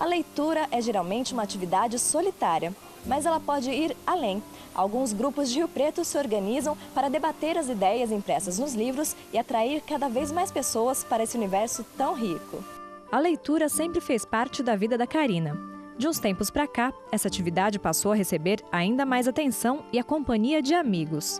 A leitura é geralmente uma atividade solitária, mas ela pode ir além. Alguns grupos de Rio Preto se organizam para debater as ideias impressas nos livros e atrair cada vez mais pessoas para esse universo tão rico. A leitura sempre fez parte da vida da Karina. De uns tempos para cá, essa atividade passou a receber ainda mais atenção e a companhia de amigos.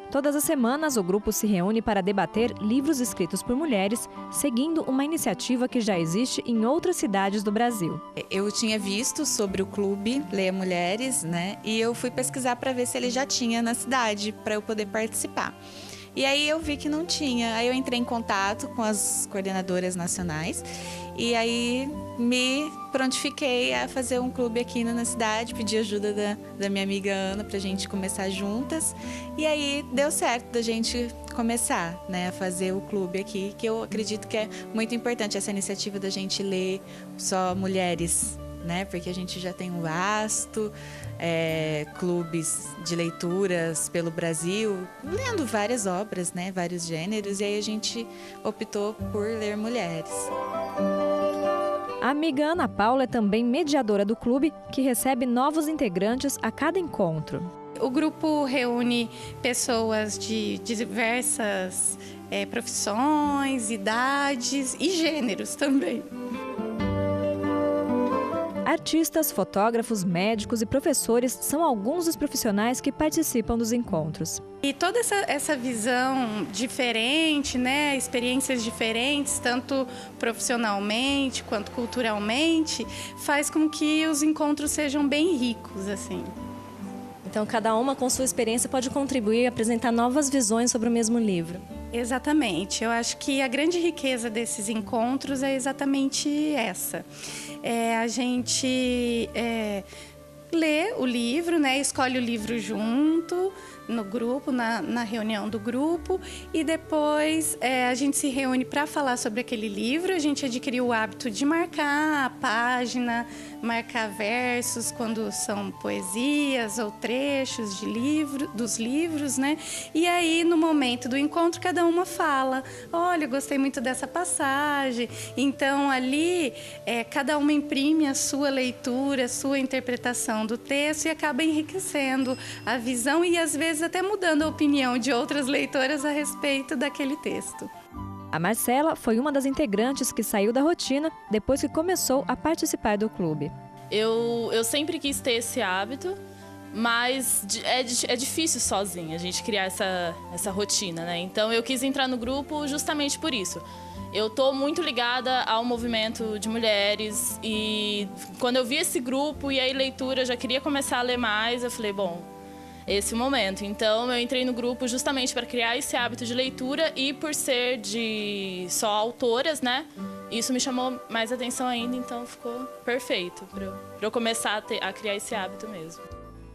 Todas as semanas, o grupo se reúne para debater livros escritos por mulheres, seguindo uma iniciativa que já existe em outras cidades do Brasil. Eu tinha visto sobre o clube Leia Mulheres, né? E eu fui pesquisar para ver se ele já tinha na cidade, para eu poder participar. E aí eu vi que não tinha. Aí eu entrei em contato com as coordenadoras nacionais e aí me prontifiquei a fazer um clube aqui na cidade, pedi ajuda da minha amiga Ana para a gente começar juntas. E aí deu certo da gente começar, né, a fazer o clube aqui, que eu acredito que é muito importante essa iniciativa da gente ler só mulheres, né, porque a gente já tem um vasto clubes de leituras pelo Brasil, lendo várias obras, né, vários gêneros, e aí a gente optou por ler mulheres. A amiga Ana Paula é também mediadora do clube, que recebe novos integrantes a cada encontro. O grupo reúne pessoas de diversas profissões, idades e gêneros também. Artistas, fotógrafos, médicos e professores são alguns dos profissionais que participam dos encontros. E toda essa visão diferente, né, experiências diferentes, tanto profissionalmente quanto culturalmente, faz com que os encontros sejam bem ricos, assim. Então, cada uma com sua experiência pode contribuir e apresentar novas visões sobre o mesmo livro. Exatamente. Eu acho que a grande riqueza desses encontros é exatamente essa. A gente lê o livro, né, escolhe o livro junto, no grupo, na reunião do grupo, e depois a gente se reúne para falar sobre aquele livro. A gente adquiriu o hábito de marcar a página, marcar versos quando são poesias ou trechos dos livros, né? E aí, no momento do encontro, cada uma fala: olha, eu gostei muito dessa passagem. Então, ali, cada uma imprime a sua leitura, a sua interpretação do texto e acaba enriquecendo a visão e, às vezes, até mudando a opinião de outras leitoras a respeito daquele texto. A Marcela foi uma das integrantes que saiu da rotina depois que começou a participar do clube. Eu sempre quis ter esse hábito, mas é difícil sozinha a gente criar essa rotina, né? Então eu quis entrar no grupo justamente por isso. Eu estou muito ligada ao movimento de mulheres e quando eu vi esse grupo e aí leitura, eu já queria começar a ler mais, eu falei, bom, esse momento. Então eu entrei no grupo justamente para criar esse hábito de leitura e por ser de só autoras, né? Isso me chamou mais atenção ainda, então ficou perfeito para eu começar a criar esse hábito mesmo.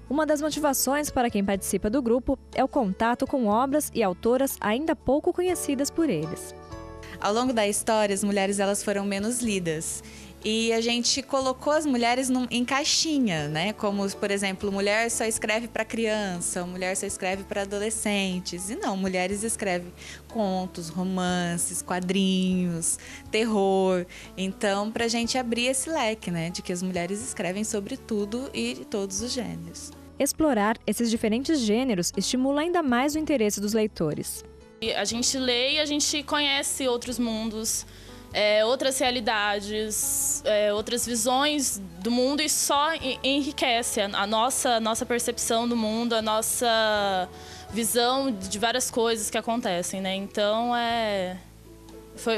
Uma das motivações para quem participa do grupo é o contato com obras e autoras ainda pouco conhecidas por eles. Ao longo da história, as mulheres elas foram menos lidas. E a gente colocou as mulheres em caixinha, né? Como, por exemplo, mulher só escreve para criança, mulher só escreve para adolescentes. E não, mulheres escrevem contos, romances, quadrinhos, terror. Então, para a gente abrir esse leque, né? De que as mulheres escrevem sobre tudo e de todos os gêneros. Explorar esses diferentes gêneros estimula ainda mais o interesse dos leitores. A gente lê e a gente conhece outros mundos, outras realidades, outras visões do mundo e só enriquece a nossa percepção do mundo, a nossa visão de várias coisas que acontecem, né? Então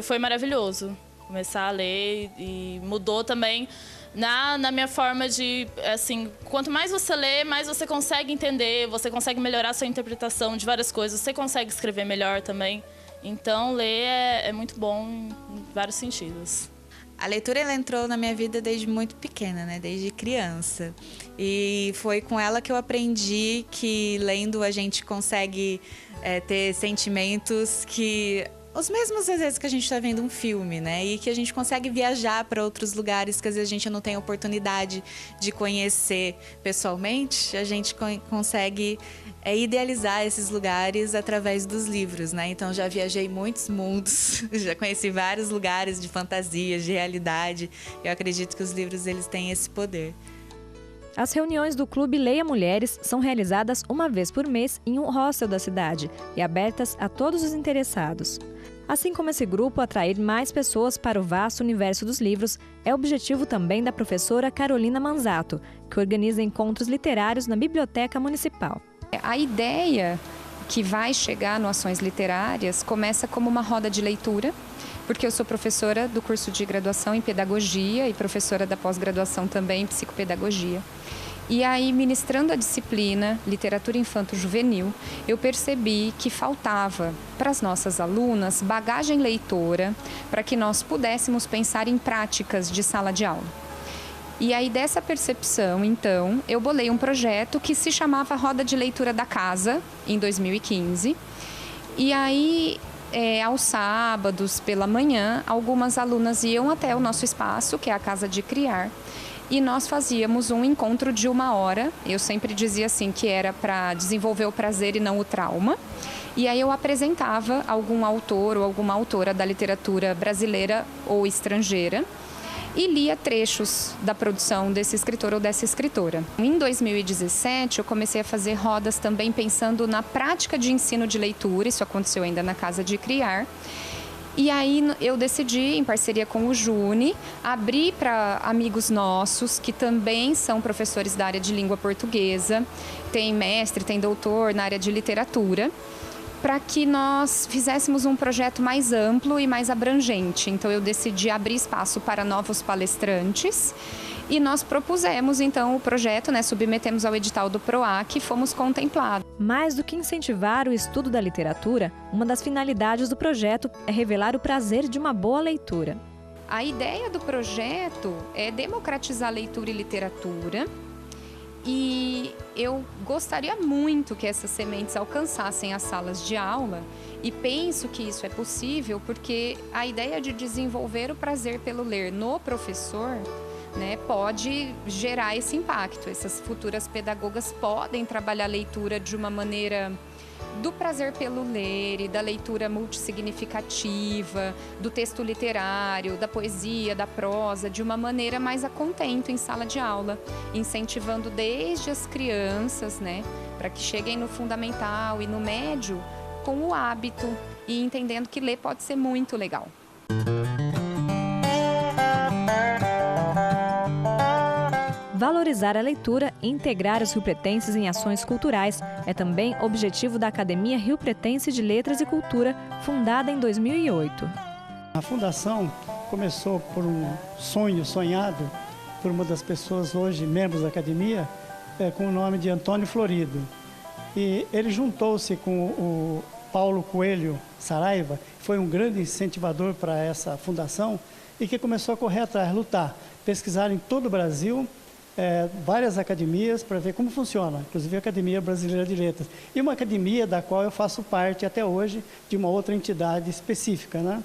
foi maravilhoso começar a ler e mudou também na minha forma de, assim, quanto mais você lê, mais você consegue entender, você consegue melhorar a sua interpretação de várias coisas, você consegue escrever melhor também. Então, ler é muito bom em vários sentidos. A leitura ela entrou na minha vida desde muito pequena, né? Desde criança. E foi com ela que eu aprendi que lendo a gente consegue ter sentimentos que os mesmos vezes que a gente está vendo um filme, né? E que a gente consegue viajar para outros lugares que às vezes a gente não tem oportunidade de conhecer pessoalmente, a gente consegue idealizar esses lugares através dos livros, né? Então já viajei muitos mundos, já conheci vários lugares de fantasia, de realidade. Eu acredito que os livros eles têm esse poder. As reuniões do Clube Leia Mulheres são realizadas uma vez por mês em um hostel da cidade e abertas a todos os interessados. Assim como esse grupo atrair mais pessoas para o vasto universo dos livros, é objetivo também da professora Carolina Manzato, que organiza encontros literários na Biblioteca Municipal. A ideia que vai chegar no Ações Literárias começa como uma roda de leitura, porque eu sou professora do curso de graduação em Pedagogia e professora da pós-graduação também em Psicopedagogia. E aí, ministrando a disciplina Literatura Infanto-Juvenil, eu percebi que faltava para as nossas alunas bagagem leitora para que nós pudéssemos pensar em práticas de sala de aula. E aí, dessa percepção, então, eu bolei um projeto que se chamava Roda de Leitura da Casa, em 2015. E aí, aos sábados, pela manhã, algumas alunas iam até o nosso espaço, que é a Casa de Criar, e nós fazíamos um encontro de 1 hora. Eu sempre dizia assim que era para desenvolver o prazer e não o trauma. E aí eu apresentava algum autor ou alguma autora da literatura brasileira ou estrangeira e lia trechos da produção desse escritor ou dessa escritora. Em 2017, eu comecei a fazer rodas também pensando na prática de ensino de leitura, isso aconteceu ainda na Casa de Criar. E aí eu decidi, em parceria com o Juni, abrir para amigos nossos que também são professores da área de língua portuguesa, tem mestre, tem doutor na área de literatura, para que nós fizéssemos um projeto mais amplo e mais abrangente. Então eu decidi abrir espaço para novos palestrantes e nós propusemos então o projeto, submetemos ao edital do PROAC e fomos contemplados. Mais do que incentivar o estudo da literatura, uma das finalidades do projeto é revelar o prazer de uma boa leitura. A ideia do projeto é democratizar a leitura e literatura. E eu gostaria muito que essas sementes alcançassem as salas de aula e penso que isso é possível porque a ideia de desenvolver o prazer pelo ler no professor, pode gerar esse impacto. Essas futuras pedagogas podem trabalhar a leitura de uma maneira do prazer pelo ler e da leitura multissignificativa, do texto literário, da poesia, da prosa, de uma maneira mais a contento em sala de aula, incentivando desde as crianças, para que cheguem no fundamental e no médio com o hábito e entendendo que ler pode ser muito legal. Valorizar a leitura e integrar os riopretenses em ações culturais é também objetivo da Academia Rio Pretense de Letras e Cultura, fundada em 2008. A fundação começou por um sonho sonhado por uma das pessoas hoje membros da academia, com o nome de Antônio Florido. E ele juntou-se com o Paulo Coelho Saraiva, que foi um grande incentivador para essa fundação e que começou a correr atrás, lutar, pesquisar em todo o Brasil, várias academias para ver como funciona, inclusive a Academia Brasileira de Letras. E uma academia da qual eu faço parte até hoje de uma outra entidade específica,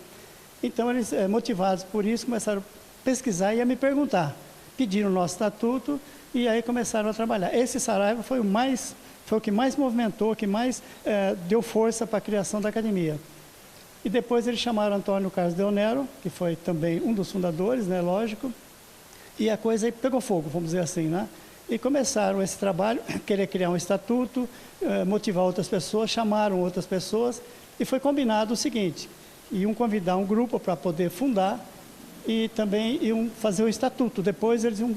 Então, eles, motivados por isso, começaram a pesquisar e a me perguntar. Pediram o nosso estatuto e aí começaram a trabalhar. Esse Saraiva foi o que mais movimentou, que mais deu força para a criação da academia. E depois eles chamaram Antônio Carlos Deonero, que foi também um dos fundadores, lógico, e a coisa aí pegou fogo, vamos dizer assim, E começaram esse trabalho, querer criar um estatuto, motivar outras pessoas, chamaram outras pessoas, e foi combinado o seguinte: iam convidar um grupo para poder fundar e também iam fazer um estatuto. Depois eles iam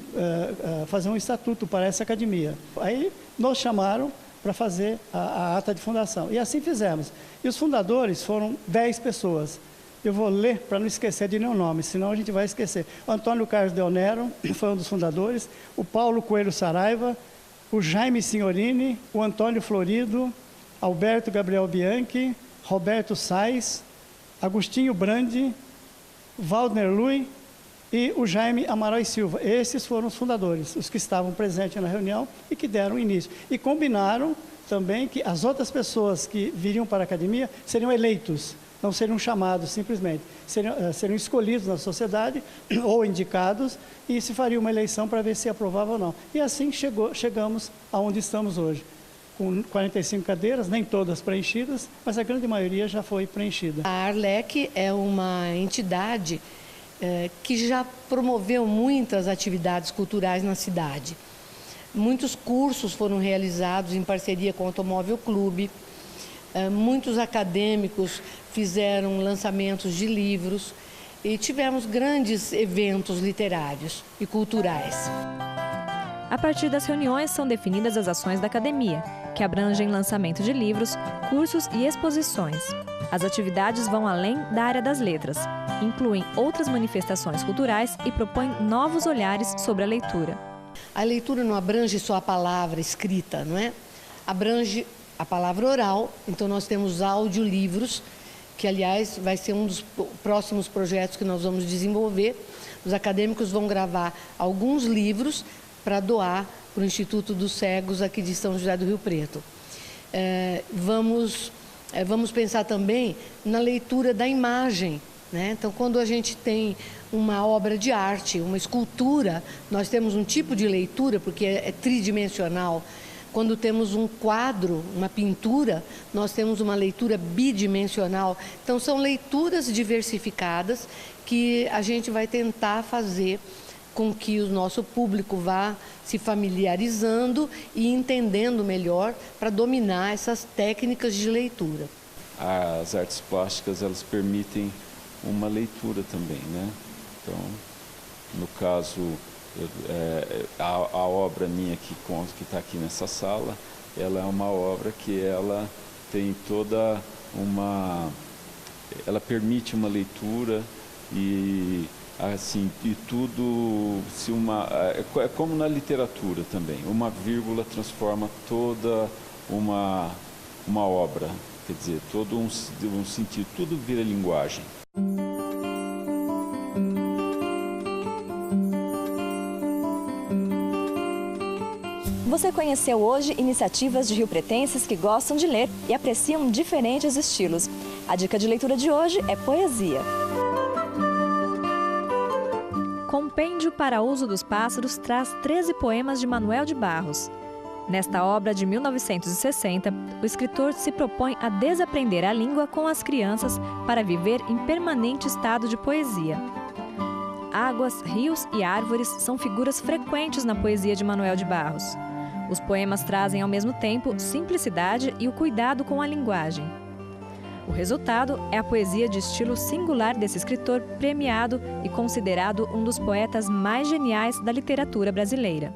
fazer um estatuto para essa academia. Aí nos chamaram para fazer a ata de fundação. E assim fizemos. E os fundadores foram 10 pessoas. Eu vou ler para não esquecer de nenhum nome, senão a gente vai esquecer. O Antônio Carlos Deonero foi um dos fundadores, o Paulo Coelho Saraiva, o Jaime Signorini, o Antônio Florido, Alberto Gabriel Bianchi, Roberto Sais, Agostinho Brandi, Waldner Lui e o Jaime Amaral e Silva. Esses foram os fundadores, os que estavam presentes na reunião e que deram início. E combinaram também que as outras pessoas que viriam para a academia seriam eleitos. não seriam chamados simplesmente, seriam escolhidos na sociedade ou indicados e se faria uma eleição para ver se aprovava ou não. E assim chegamos aonde estamos hoje, com 45 cadeiras, nem todas preenchidas, mas a grande maioria já foi preenchida. A Arlec é uma entidade que já promoveu muitas atividades culturais na cidade. Muitos cursos foram realizados em parceria com o Automóvel Clube, muitos acadêmicos fizeram lançamentos de livros e tivemos grandes eventos literários e culturais. A partir das reuniões são definidas as ações da academia, que abrangem lançamento de livros, cursos e exposições. As atividades vão além da área das letras, incluem outras manifestações culturais e propõem novos olhares sobre a leitura. A leitura não abrange só a palavra escrita, não é? Abrange a palavra oral, então nós temos audiolivros, que aliás vai ser um dos próximos projetos que nós vamos desenvolver. Os acadêmicos vão gravar alguns livros para doar para o Instituto dos Cegos aqui de São José do Rio Preto. Vamos pensar também na leitura da imagem, né? Então, quando a gente tem uma obra de arte, uma escultura, nós temos um tipo de leitura, porque é tridimensional. Quando temos um quadro, uma pintura, nós temos uma leitura bidimensional. Então, são leituras diversificadas que a gente vai tentar fazer com que o nosso público vá se familiarizando e entendendo melhor para dominar essas técnicas de leitura. As artes plásticas, elas permitem uma leitura também, né? Então, no caso, a obra minha que está aqui nessa sala, ela é uma obra que ela tem toda uma... Ela permite uma leitura e, assim, e tudo... é como na literatura também, uma vírgula transforma toda uma obra, quer dizer, todo um sentido, tudo vira linguagem. Você conheceu hoje iniciativas de riopretenses que gostam de ler e apreciam diferentes estilos. A dica de leitura de hoje é poesia. Compêndio para Uso dos Pássaros traz 13 poemas de Manuel de Barros. Nesta obra de 1960, o escritor se propõe a desaprender a língua com as crianças para viver em permanente estado de poesia. Águas, rios e árvores são figuras frequentes na poesia de Manuel de Barros. Os poemas trazem ao mesmo tempo simplicidade e o cuidado com a linguagem. O resultado é a poesia de estilo singular desse escritor premiado e considerado um dos poetas mais geniais da literatura brasileira.